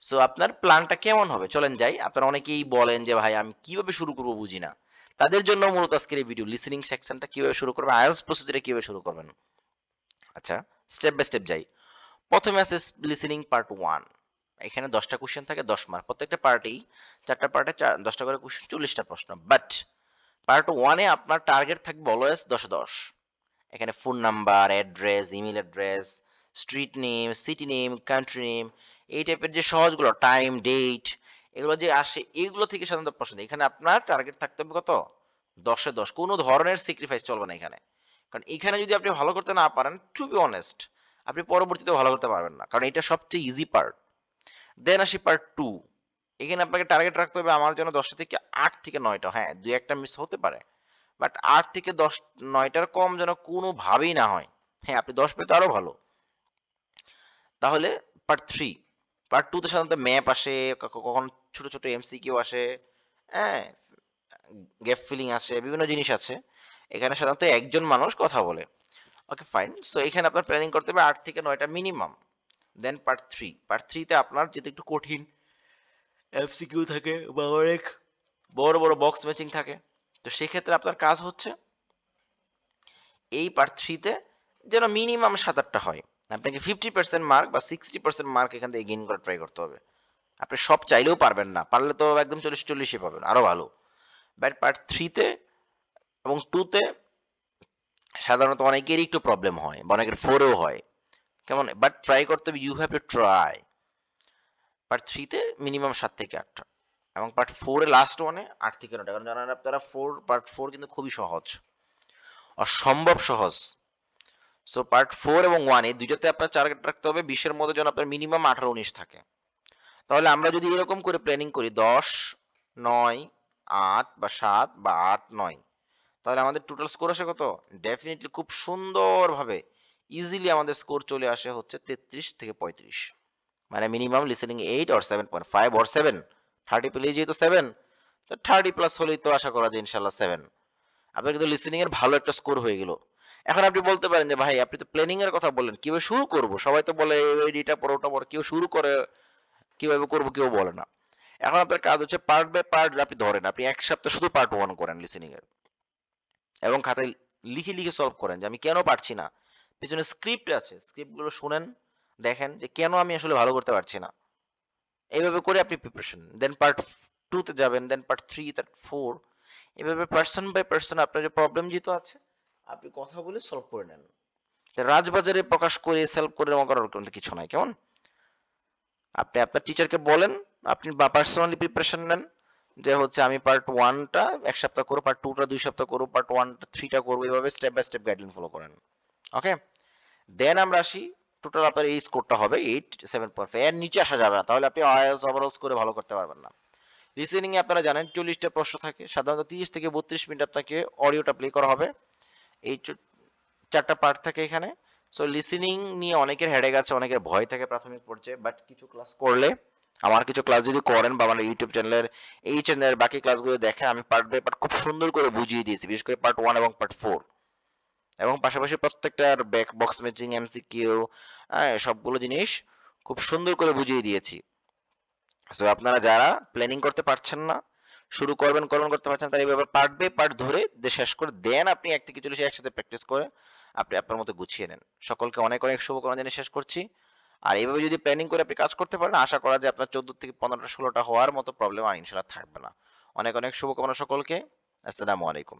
So আপনার প্ল্যানটা কেমন হবে? চলেন যাই। আপনারা অনেকেই বলেন যে, "ভাই আমি কিভাবে শুরু করব বুঝি না।" তাদের জন্য মূলত আজকের এই ভিডিও। লিসেনিং সেকশনটা কিভাবে শুরু করবেন, IELTS প্রসিডিউরে কিভাবে শুরু করবেন। আচ্ছা, স্টেপ বাই স্টেপ যাই। ১ম এ আছে লিসেনিং পার্ট 1। এখানে ১০ টা কোয়েশ্চেন থাকে ১০ মার্ক। প্রত্যেকটা পার্টেই ৪ টা পার্টে ১০ টা করে কোয়েশ্চেন, ৪০ টা প্রশ্ন। বাট পার্ট 1 এ আপনার টার্গেট থাকবে অলওয়েজ ১০ এ ১০। এখানে phone number, address, email address, street name, city name, country name, এই টাইপের যে সহজগুলো, টাইম, ডেট, এগুলো যে আসে, এগুলো থেকে সাধারণত প্রশ্ন। এখানে আপনার টার্গেট থাকতে হবে কত? ১০ এ ১০। কোনো ধরনের স্যাক্রিফাইস চলবে না এখানে। কারণ এখানে যদি আপনি ভালো করতে না পারেন, টু বি অনেস্ট, আপনি পরবর্তীতে ভালো করতে পারবেন না। কারণ এটা সবচেয়ে ইজি পার্ট। দেন আসি পার্ট 2। এখানে আপনাকে টার্গেট রাখতে হবে আমার জন্য ১০ টা থেকে ৮ থেকে ৯ টা। হ্যাঁ, ২-১ টা মিস হতে পারে। বাট ৮ থেকে ১০, ৯ টার কম যেন কোনোভাবেই না হয়। হ্যাঁ, আপনি ১০ পেয়ে তো আরো ভালো। তাহলে পার্ট 3। পার্ট 2 তে সাধারণত ম্যাপ আসে, কখন ছোট, ছোট এমসিকিউ আসে, হ্যাঁ? গ্যাপ ফিলিং আসে, বিভিন্ন জিনিস আছে। এখানে সাধারণত একজন মানুষ কথা বলে। Okay fine. সো এখানে আপনার প্ল্যানিং করতে হবে ৮ থেকে ৯ টা মিনিমাম। দেন পার্ট 3। পার্ট 3 তে আপনার যেহেতু একটু কঠিন এমসিকিউ থাকে বা অনেক বড়, বড় বক্স ম্যাচিং থাকে। তো সেক্ষেত্রে আপনার কাজ হচ্ছে এই পার্ট 3 তে যেন মিনিমাম ৭-৮ টা হয়। আপনাকে 50% মার্ক বা 60% মার্ক এখান থেকে গেইন করার ট্রাই করতে হবে। আপনি সব চাইলেও পারবেন না। পারলে তো একদম ৪০-৪০ ই পাবেন। আরো ভালো। বাট পার্ট 3 তে এবং 2 তে সাধারণত অনেকেরই একটু প্রবলেম হয় বা অনেকের 4 এও হয়। কেমন? বাট ট্রাই করতে হবে, you have to try. Part 3 তে মিনিমাম ৭ থেকে ৮ টা। এবং পার্ট 4 এ লাস্ট ওয়ানে ৮ থেকে ৯ টা। কারণ জানেন আপনারা পার্ট 4 কিন্তু খুবই সহজ। অসম্ভব সহজ। সো পার্ট 4 এবং 1 এই দুইটাতে আপনার টার্গেট রাখতে হবে 20 এর মধ্যে যেন আপনার মিনিমাম 18-19 থাকে। তাহলে আমরা যদি এরকম করে প্ল্যানিং করি ১০, ৯, ৮ বা ৭ বা ৮, ৯, তাহলে আমাদের টোটাল স্কোর আসে কত? ডেফিনিটলি খুব সুন্দরভাবে ইজিলি আমাদের স্কোর চলে আসে হচ্ছে ৩৩ থেকে ৩৫। মানে মিনিমাম লিসেনিং 8 অর 7.5 অর 7। 30 পেলেই যেহেতু 7, তো 30 প্লাস হলেই তো আশা করা যায় ইনশাল্লাহ 7। আপনার কিন্তু লিসেনিং এর ভালো একটা স্কোর হয়ে গেল। এখন আপনি বলতে পারেন যে ভাই আপনি তো প্ল্যানিং এর কথা বললেন, কিভাবে শুরু করব? সবাই তো বলে এইটা পড়ো ওটা পড়ো, কেউ শুরু করে কিভাবে করব কেউ বলে না। এখন আপনার কাজ হচ্ছে পার্ট বাই পার্ট আপনি ধরেন, আপনি এক সপ্তাহ শুধু পার্ট 1 করেন লিসেনিং এর এবং খাতায় লিখে লিখে সলভ করেন যে আমি কেন পারছি না। পিছনে স্ক্রিপ্ট আছে, স্ক্রিপ্ট গুলো শুনেন, দেখেন যে কেন আমি আসলে ভালো করতে পারছি না। এইভাবে করে আপনি প্রিপারেশন দেন পার্ট 2 তে যাবেন, দেন পার্ট 3, পার্ট 4, এভাবে পার্সন বাই পার্সন আপনার যে প্রবলেম যেহেতু আছে আপনি কথা বলে সলভ করে নেন। রাজবাজারে প্রকাশ করে সেলফ করে নেওয়া করার কিন্তু কিছু নাই, কেমন? আপনি আপনার টিচারকে বলেন, আপনি বা পার্সোনালি প্রিপারেশন নেন যে হচ্ছে আমি পার্ট 1 টা ১ সপ্তাহ করব, পার্ট 2 টা ২ সপ্তাহ করব, পার্ট 1 টা 3 টা করব, এভাবে step by step guideline follow করেন। ওকে? দেন আমরা আসি, টোটাল আপনার এই স্কোরটা হবে 8, 7.5, এর নিচে আসা যাবে না, তাহলে আপনি আইএলটিএস ওভারঅল স্কোরে ভালো করতে পারবেন না। লিসেনিং এ আপনারা জানেন 40 টা প্রশ্ন থাকে, সাধারণত 30 থেকে 32 মিনিট আপনাকে অডিওটা প্লে করা হবে। এই 4টা পার্ট থাকে এখানে। সো লিসেনিং নিয়ে অনেকের হেডেক আছে, অনেকের ভয় থাকে প্রাথমিক পর্যায়ে, বাট কিছু ক্লাস করলে, আমার কিছু ক্লাস যদি করেন বা আমার ইউটিউব চ্যানেলের এই চ্যানেলের বাকি ক্লাসগুলো দেখেন, আমি পার্ট বাই পার্ট খুব সুন্দর করে বুঝিয়ে দিয়েছি, বিশেষ করে পার্ট 1 এবং পার্ট 4, এবং পাশাপাশি প্রত্যেকটার ব্যাক বক্স ম্যাচিং, এমসিকিউ, সবগুলো জিনিস খুব সুন্দর করে বুঝিয়ে দিয়েছি। সো আপনারা যারা প্ল্যানিং করতে পারছেন না, শুরু করবেন করবেন করতে পারছেন, তারা এইভাবে পার্ট বাই পার্ট ধরে শেষ করে দেন, আপনি 1 থেকে 40 একসাথে প্র্যাকটিস করে আপনি আপনার মতো গুছিয়ে নেন। সকলকে অনেক অনেক শুভকামনা জানিয়ে শেষ করছি। আর এইভাবে যদি প্ল্যানিং করে আপনি কাজ করতে পারেন, আশা করা যায় আপনার 14 থেকে 15টা 16টা হওয়ার মতো প্রবলেম আর ইনশাল্লাহ থাকবে না। অনেক অনেক শুভকামনা সকলকে। আসসালামু আলাইকুম।